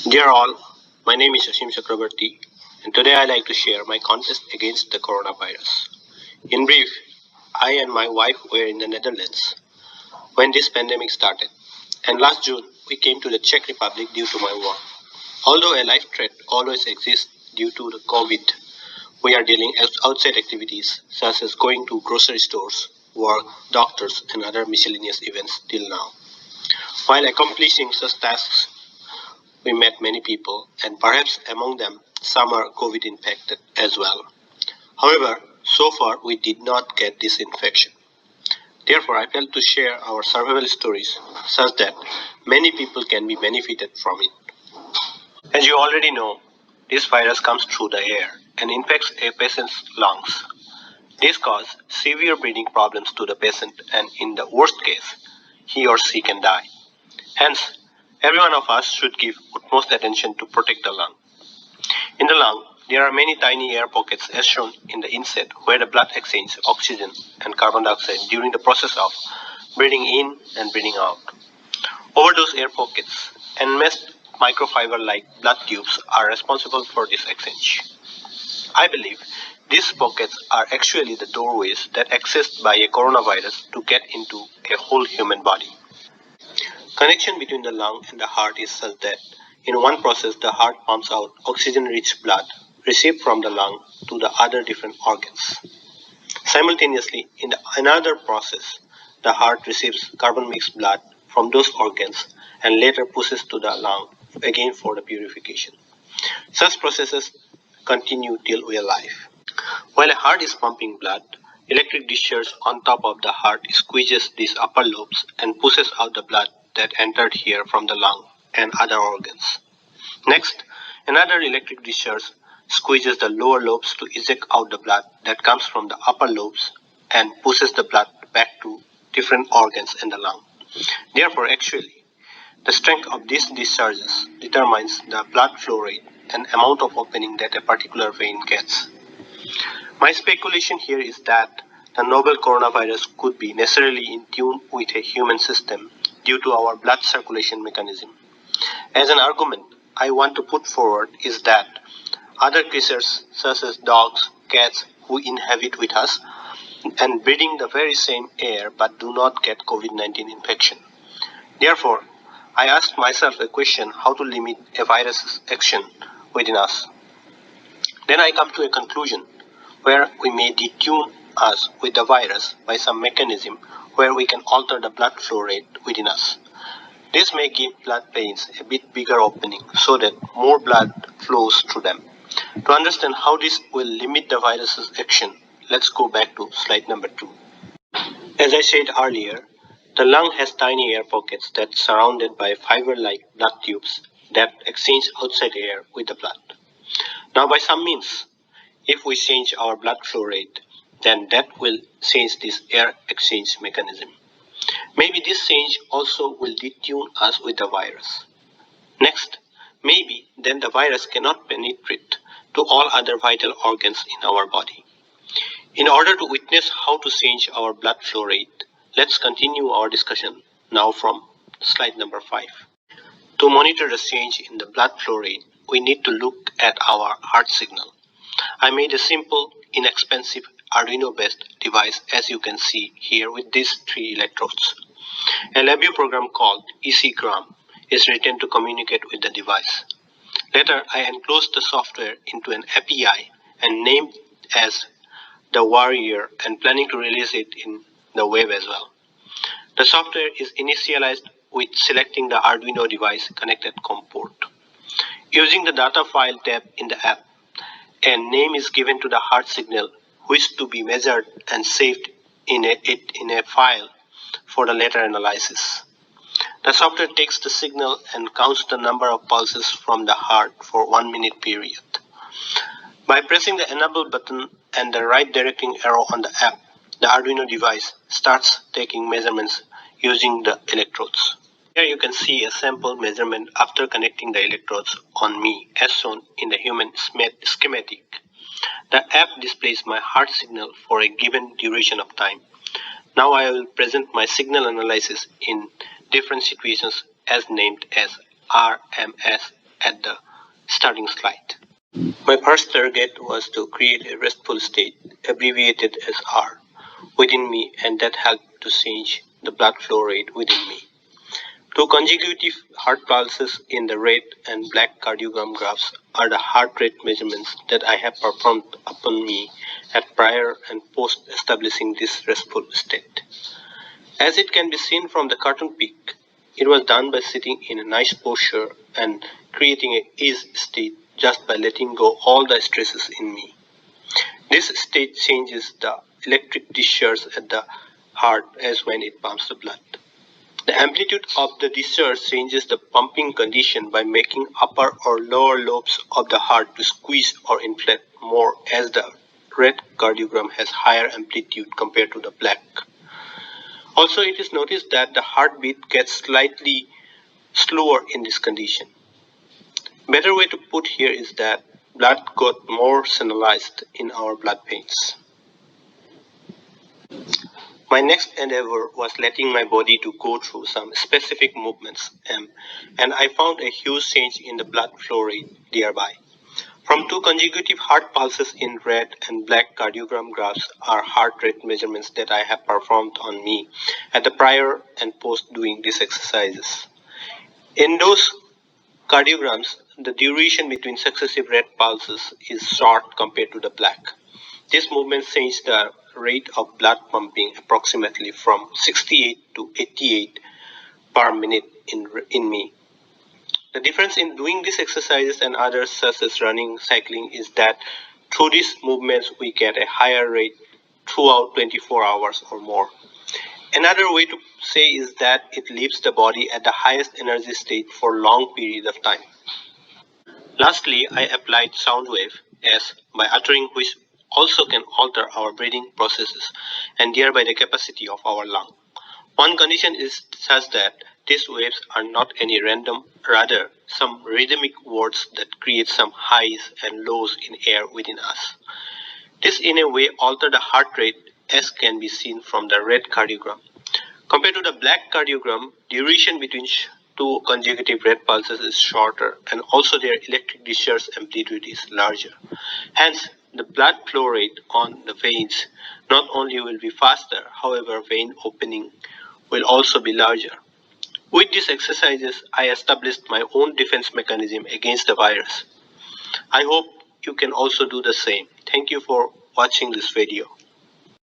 Dear all, my name is Ashim Chakrabarti, and today I like to share my contest against the coronavirus. In brief, I and my wife were in the Netherlands when this pandemic started, and last June we came to the Czech Republic due to my work. Although a life threat always exists due to the COVID, we are dealing with outside activities such as going to grocery stores, work, doctors, and other miscellaneous events till now. While accomplishing such tasks, we met many people, and perhaps among them some are COVID infected as well. However, so far we did not get this infection. Therefore, I felt to share our survival stories such that many people can be benefited from it. As you already know, this virus comes through the air and infects a patient's lungs. This causes severe breathing problems to the patient, and in the worst case, he or she can die. Hence, every one of us should give utmost attention to protect the lung. In the lung, there are many tiny air pockets as shown in the inset where the blood exchanges oxygen and carbon dioxide during the process of breathing in and breathing out. Over those air pockets, enmeshed microfiber-like blood tubes are responsible for this exchange. I believe these pockets are actually the doorways that accessed by a coronavirus to get into a whole human body. Connection between the lung and the heart is such that in one process the heart pumps out oxygen-rich blood received from the lung to the other different organs. Simultaneously, in another process, the heart receives carbon-mixed blood from those organs and later pushes to the lung again for the purification. Such processes continue till we are alive. While a heart is pumping blood, electric discharge on top of the heart squeezes these upper lobes and pushes out the blood that entered here from the lung and other organs. Next, another electric discharge squeezes the lower lobes to eject out the blood that comes from the upper lobes and pushes the blood back to different organs in the lung. Therefore, actually, the strength of these discharges determines the blood flow rate and amount of opening that a particular vein gets. My speculation here is that the novel coronavirus could be necessarily in tune with a human system due to our blood circulation mechanism. As an argument I want to put forward is that other creatures such as dogs, cats who inhabit with us and breathing the very same air but do not get COVID-19 infection. Therefore, I asked myself a question how to limit a virus's action within us. Then I come to a conclusion where we may detune us with the virus by some mechanism where we can alter the blood flow rate within us. This may give blood veins a bit bigger opening so that more blood flows through them. To understand how this will limit the virus's action, let's go back to slide number 2. As I said earlier, the lung has tiny air pockets that are surrounded by fiber-like blood tubes that exchange outside air with the blood. Now by some means, if we change our blood flow rate, then that will change this air exchange mechanism. Maybe this change also will detune us with the virus. Next, maybe then the virus cannot penetrate to all other vital organs in our body. In order to witness how to change our blood flow rate, let's continue our discussion now from slide number 5. To monitor the change in the blood flow rate, we need to look at our heart signal. I made a simple, inexpensive Arduino-based device as you can see here with these 3 electrodes. A LabVIEW program called ECgram is written to communicate with the device. Later, I enclosed the software into an API and named as the Warrior and planning to release it in the web as well. The software is initialized with selecting the Arduino device connected COM port. Using the data file tab in the app, a name is given to the heart signal which is to be measured and saved in a file for the later analysis. The software takes the signal and counts the number of pulses from the heart for 1 minute period. By pressing the enable button and the right directing arrow on the app, the Arduino device starts taking measurements using the electrodes. Here you can see a sample measurement after connecting the electrodes on me as shown in the human schematic. The app displays my heart signal for a given duration of time. Now I will present my signal analysis in different situations as named as RMS at the starting slide. My first target was to create a restful state, abbreviated as R, within me, and that helped to change the blood flow rate within me. Two consecutive heart pulses in the red and black cardiogram graphs are the heart rate measurements that I have performed upon me at prior and post establishing this restful state. As it can be seen from the cartoon pic, it was done by sitting in a nice posture and creating a ease state just by letting go all the stresses in me. This state changes the electric discharge at the heart as when it pumps the blood. The amplitude of the discharge changes the pumping condition by making upper or lower lobes of the heart to squeeze or inflate more as the red cardiogram has higher amplitude compared to the black. Also, it is noticed that the heartbeat gets slightly slower in this condition. Better way to put here is that blood got more channelized in our blood veins. My next endeavor was letting my body to go through some specific movements, and I found a huge change in the blood flow rate thereby. From two consecutive heart pulses in red and black cardiogram graphs are heart rate measurements that I have performed on me at the prior and post doing these exercises. In those cardiograms, the duration between successive red pulses is short compared to the black. This movement changes the rate of blood pumping approximately from 68 to 88 per minute in me. The difference in doing these exercises and others such as running, cycling is that through these movements we get a higher rate throughout 24 hours or more. Another way to say is that it leaves the body at the highest energy state for long periods of time. Lastly, I applied sound wave S by uttering which also can alter our breathing processes and thereby the capacity of our lung. One condition is such that these waves are not any random, rather some rhythmic words that create some highs and lows in air within us. This in a way alter the heart rate as can be seen from the red cardiogram. Compared to the black cardiogram, duration between two consecutive red pulses is shorter and also their electric discharge amplitude is larger. Hence, the blood flow rate on the veins not only will be faster, however, vein opening will also be larger. With these exercises, I established my own defense mechanism against the virus. I hope you can also do the same. Thank you for watching this video.